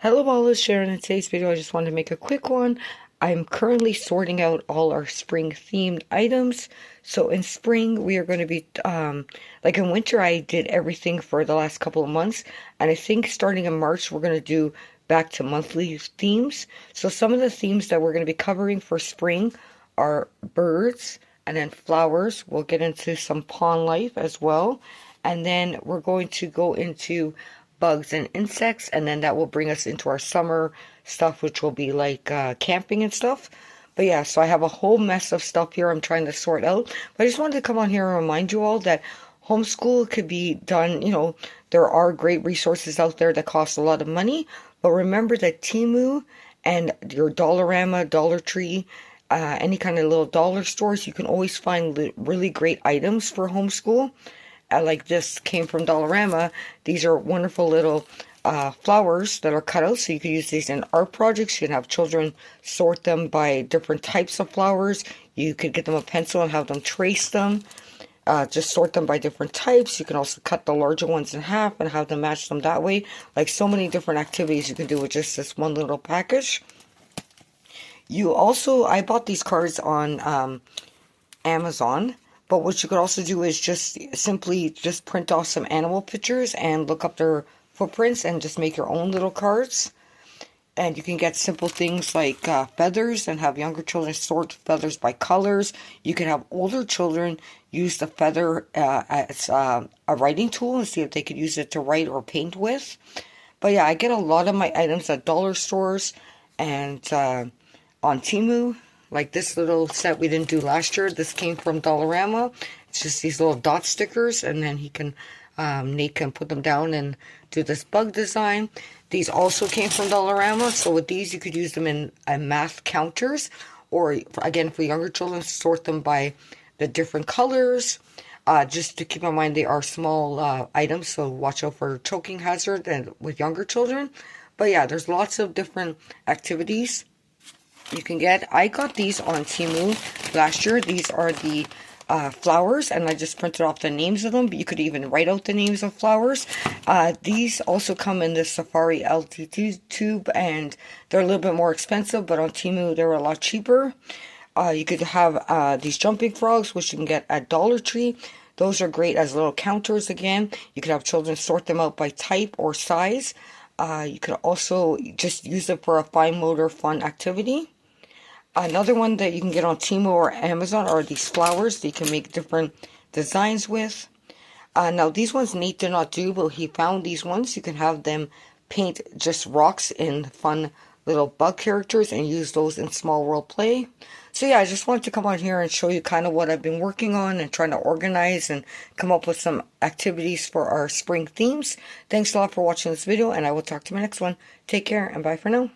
Hello all, it's Sharon. In today's video I just wanted to make a quick one. I'm currently sorting out all our spring themed items. So in spring we are going to be, like in winter I did everything for the last couple of months. And I think starting in March we're going to do back to monthly themes. So some of the themes that we're going to be covering for spring are birds and then flowers. We'll get into some pond life as well. And then we're going to go into bugs and insects, and then that will bring us into our summer stuff, which will be like camping and stuff. But yeah, so I have a whole mess of stuff here I'm trying to sort out. But I just wanted to come on here and remind you all that homeschool could be done. There are great resources out there that cost a lot of money, but remember that Temu and your Dollarama, Dollar Tree, any kind of little dollar stores, you can always find really great items for homeschool. Like this came from Dollarama. These are wonderful little flowers that are cut out, so you can use these in art projects. You can have children sort them by different types of flowers. You could get them a pencil and have them trace them. Just sort them by different types. You can also cut the larger ones in half and have them match them that way. Like so many different activities you can do with just this one little package. I bought these cards on Amazon. But what you could also do is just simply just print off some animal pictures and look up their footprints and just make your own little cards. And you can get simple things like feathers and have younger children sort feathers by colors. You can have older children use the feather as a writing tool and see if they could use it to write or paint with. But yeah, I get a lot of my items at dollar stores and on Temu. Like this little set we didn't do last year. This came from Dollarama. It's just these little dot stickers, and then Nate can put them down and do this bug design. These also came from Dollarama. So with these, you could use them in math counters, or again for younger children, sort them by the different colors. Just to keep in mind, they are small items, so watch out for choking hazard and with younger children. But yeah, there's lots of different activities you can get. I got these on Temu last year. These are the flowers, and I just printed off the names of them, but you could even write out the names of flowers. These also come in the Safari LT tube, and they're a little bit more expensive, but on Temu they're a lot cheaper. You could have these jumping frogs, which you can get at Dollar Tree. Those are great as little counters again. You could have children sort them out by type or size. You could also just use it for a fine motor fun activity. Another one that you can get on Temu or Amazon are these flowers that you can make different designs with. Now these ones Nate did not do, but he found these ones. You can have them paint just rocks in fun little bug characters and use those in small world play. So yeah, I just wanted to come on here and show you kind of what I've been working on and trying to organize and come up with some activities for our spring themes. Thanks a lot for watching this video, and I will talk to you in my next one. Take care and bye for now.